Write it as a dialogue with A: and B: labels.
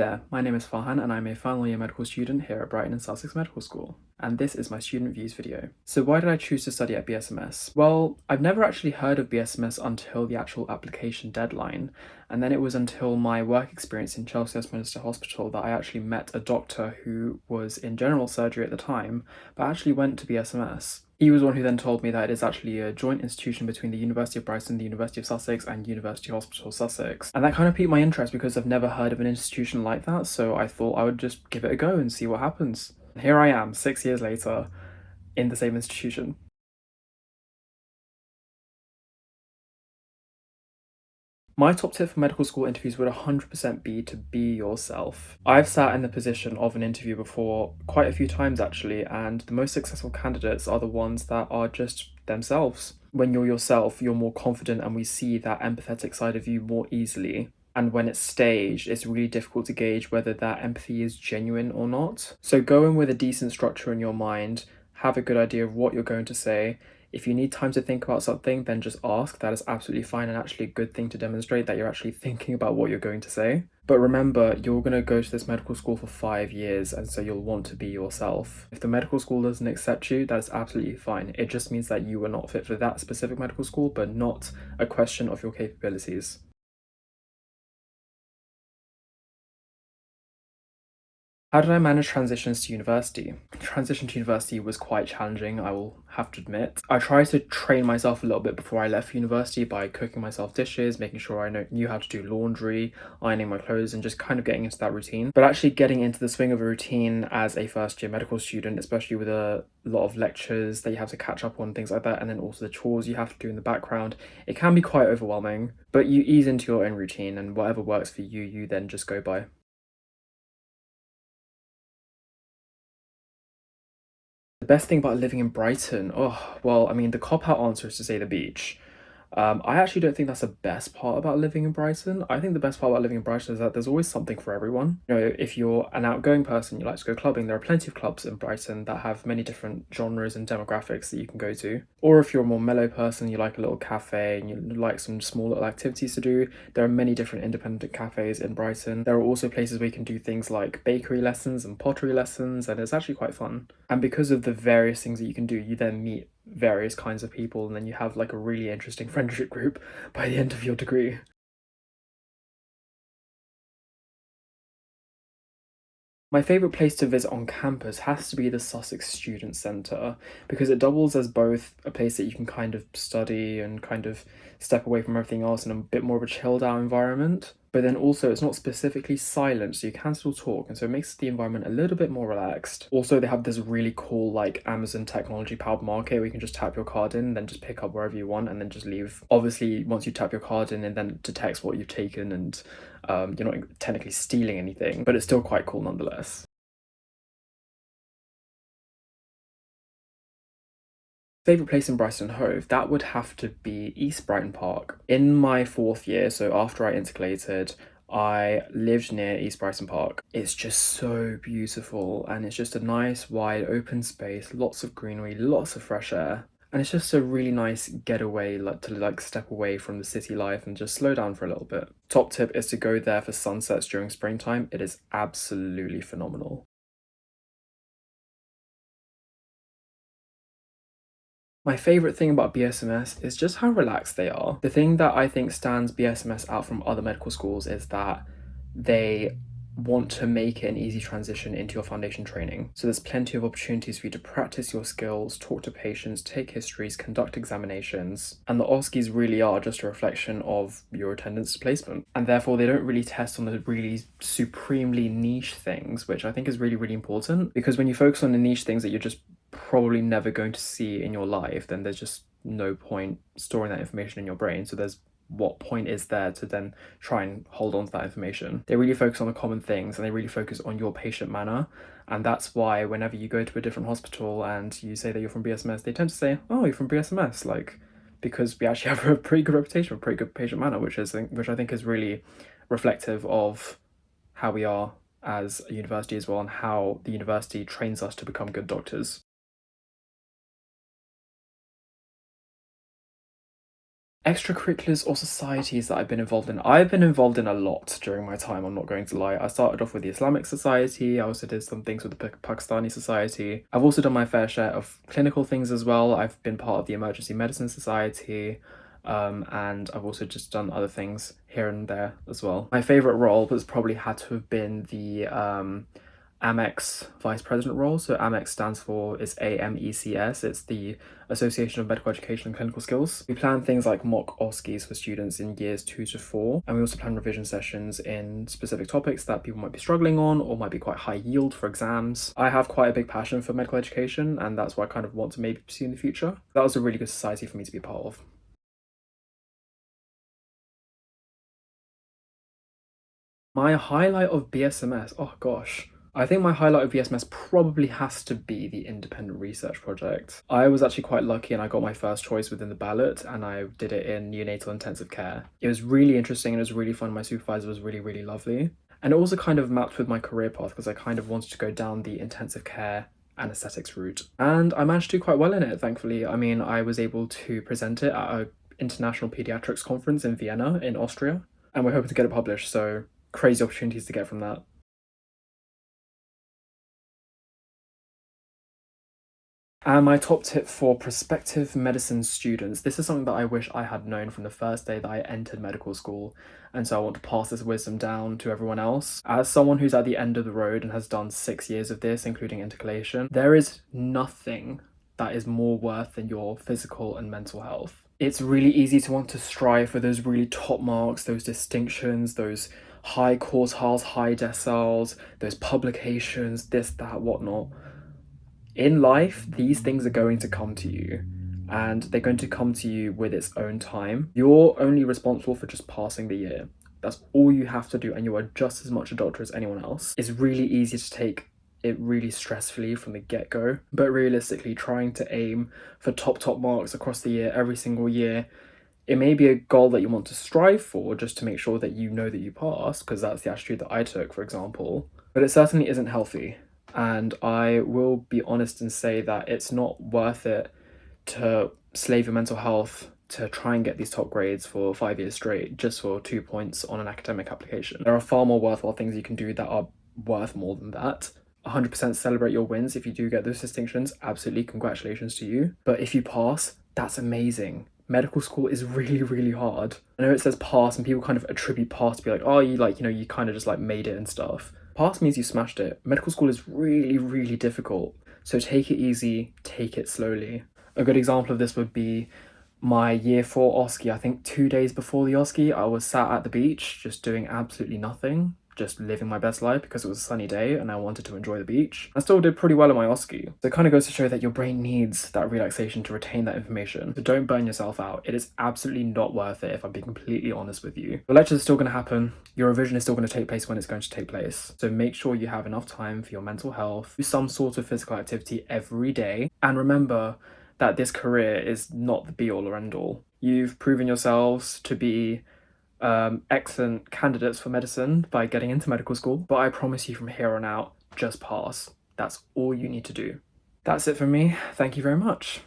A: there, my name is Farhan and I'm a final year medical student here at Brighton and Sussex Medical School, and this is my student views video. So why did I choose to study at BSMS? Well, I've never actually heard of BSMS until the actual application deadline, and then it was until my work experience in Chelsea Westminster Hospital that I actually met a doctor who was in general surgery at the time, but actually went to BSMS. He was one who then told me that it is actually a joint institution between the University of Brighton, the University of Sussex, and University Hospital Sussex. And that kind of piqued my interest because I've never heard of an institution like that, so I thought I would just give it a go and see what happens. And here I am, 6 years later, in the same institution. My top tip for medical school interviews would 100% be to be yourself. I've sat in the position of an interview before quite a few times actually, and the most successful candidates are the ones that are just themselves. When you're yourself, you're more confident and we see that empathetic side of you more easily. And when it's staged, it's really difficult to gauge whether that empathy is genuine or not. So go in with a decent structure in your mind, have a good idea of what you're going to say. If you need time to think about something, then just ask. That is absolutely fine and actually a good thing to demonstrate that you're actually thinking about what you're going to say. But remember, you're going to go to this medical school for 5 years, and so you'll want to be yourself. If the medical school doesn't accept you, that's absolutely fine. It just means that you were not fit for that specific medical school, but not a question of your capabilities. How did I manage transitions to university? Transition to university was quite challenging, I will have to admit. I tried to train myself a little bit before I left university by cooking myself dishes, making sure I knew how to do laundry, ironing my clothes, and just kind of getting into that routine. But actually getting into the swing of a routine as a first year medical student, especially with a lot of lectures that you have to catch up on, things like that, and then also the chores you have to do in the background, it can be quite overwhelming. But you ease into your own routine, and whatever works for you, you then just go by. The best thing about living in Brighton? Oh, well, I mean, the cop-out answer is to say the beach. I actually don't think that's the best part about living in Brighton. I think the best part about living in Brighton is that there's always something for everyone. You know, if you're an outgoing person, you like to go clubbing, there are plenty of clubs in Brighton that have many different genres and demographics that you can go to. Or if you're a more mellow person, you like a little cafe and you like some small little activities to do, there are many different independent cafes in Brighton. There are also places where you can do things like bakery lessons and pottery lessons, and it's actually quite fun. And because of the various things that you can do, you then meet various kinds of people, and then you have like a really interesting friendship group by the end of your degree. My favourite place to visit on campus has to be the Sussex Student Centre because it doubles as both a place that you can kind of study and kind of step away from everything else in a bit more of a chilled out environment. But then also it's not specifically silent, so you can still talk, and so it makes the environment a little bit more relaxed. Also, they have this really cool like Amazon technology powered market where you can just tap your card in, then just pick up wherever you want and then just leave. Obviously, once you tap your card in, it then detects what you've taken and you're not technically stealing anything, but it's still quite cool nonetheless. Favourite place in Brighton Hove, that would have to be East Brighton Park. In my 4th year, so after I intercalated, I lived near East Brighton Park. It's just so beautiful and it's just a nice wide open space, lots of greenery, lots of fresh air. And it's just a really nice getaway, like to like step away from the city life and just slow down for a little bit. Top tip is to go there for sunsets during springtime. It is absolutely phenomenal. My favourite thing about BSMS is just how relaxed they are. The thing that I think stands BSMS out from other medical schools is that they want to make it an easy transition into your foundation training. So there's plenty of opportunities for you to practice your skills, talk to patients, take histories, conduct examinations, and the OSCEs really are just a reflection of your attendance placement. And therefore they don't really test on the really supremely niche things, which I think is really, really important, because when you focus on the niche things that you're just probably never going to see in your life, then there's just no point storing that information in your brain. So there's what point is there to then try and hold on to that information? They really focus on the common things and they really focus on your patient manner. And that's why whenever you go to a different hospital and you say that you're from BSMS, they tend to say, oh, you're from BSMS, like, because we actually have a pretty good reputation, a pretty good patient manner, which I think is really reflective of how we are as a university as well, and how the university trains us to become good doctors. Extracurriculars or societies that I've been involved in. I've been involved in a lot during my time, I'm not going to lie. I started off with the Islamic Society, I also did some things with the Pakistani Society. I've also done my fair share of clinical things as well. I've been part of the Emergency Medicine Society, and I've also just done other things here and there as well. My favourite role has probably had to have been the AMECS Vice President role. So AMECS stands for, it's AMECS, it's the Association of Medical Education and Clinical Skills. We plan things like mock OSCEs for students in years 2 to 4, and we also plan revision sessions in specific topics that people might be struggling on or might be quite high yield for exams. I have quite a big passion for medical education, and that's what I kind of want to maybe pursue in the future. That was a really good society for me to be a part of. My highlight of BSMS, oh gosh. I think my highlight of BSMS probably has to be the independent research project. I was actually quite lucky and I got my first choice within the ballot, and I did it in neonatal intensive care. It was really interesting and it was really fun. My supervisor was really, really lovely. And it also kind of mapped with my career path because I kind of wanted to go down the intensive care anesthetics route. And I managed to do quite well in it, thankfully. I mean, I was able to present it at a international pediatrics conference in Vienna in Austria, and we're hoping to get it published, so crazy opportunities to get from that. And my top tip for prospective medicine students, this is something that I wish I had known from the first day that I entered medical school, and so I want to pass this wisdom down to everyone else. As someone who's at the end of the road and has done 6 years of this, including intercalation, there is nothing that is more worth than your physical and mental health. It's really easy to want to strive for those really top marks, those distinctions, those high quartiles, high deciles, those publications, this, that, whatnot. In life, these things are going to come to you, and they're going to come to you with its own time. You're only responsible for just passing the year. That's all you have to do, and you are just as much a doctor as anyone else. It's really easy to take it really stressfully from the get-go, but realistically, trying to aim for top marks across the year every single year, it may be a goal that you want to strive for just to make sure that you know that you pass, because that's the attitude that I took, for example, but it certainly isn't healthy. And I will be honest and say that it's not worth it to slave your mental health to try and get these top grades for 5 years straight just for 2 points on an academic application. There are far more worthwhile things you can do that are worth more than that. 100% celebrate your wins if you do get those distinctions. Absolutely, congratulations to you. But if you pass, that's amazing. Medical school is really, really hard. I know it says pass and people kind of attribute pass to be like, oh, you like, you kind of just like made it and stuff. Pass means you smashed it. Medical school is really, really difficult. So take it easy, take it slowly. A good example of this would be my year 4 OSCE. I think 2 days before the OSCE, I was sat at the beach just doing absolutely nothing, just living my best life because it was a sunny day and I wanted to enjoy the beach. I still did pretty well in my OSCE. So it kind of goes to show that your brain needs that relaxation to retain that information. So don't burn yourself out. It is absolutely not worth it if I'm being completely honest with you. The lectures are still going to happen. Your revision is still going to take place when it's going to take place. So make sure you have enough time for your mental health, do some sort of physical activity every day, and remember that this career is not the be all or end all. You've proven yourselves to be excellent candidates for medicine by getting into medical school, but I promise you from here on out, just pass. That's all you need to do. That's it from me. Thank you very much.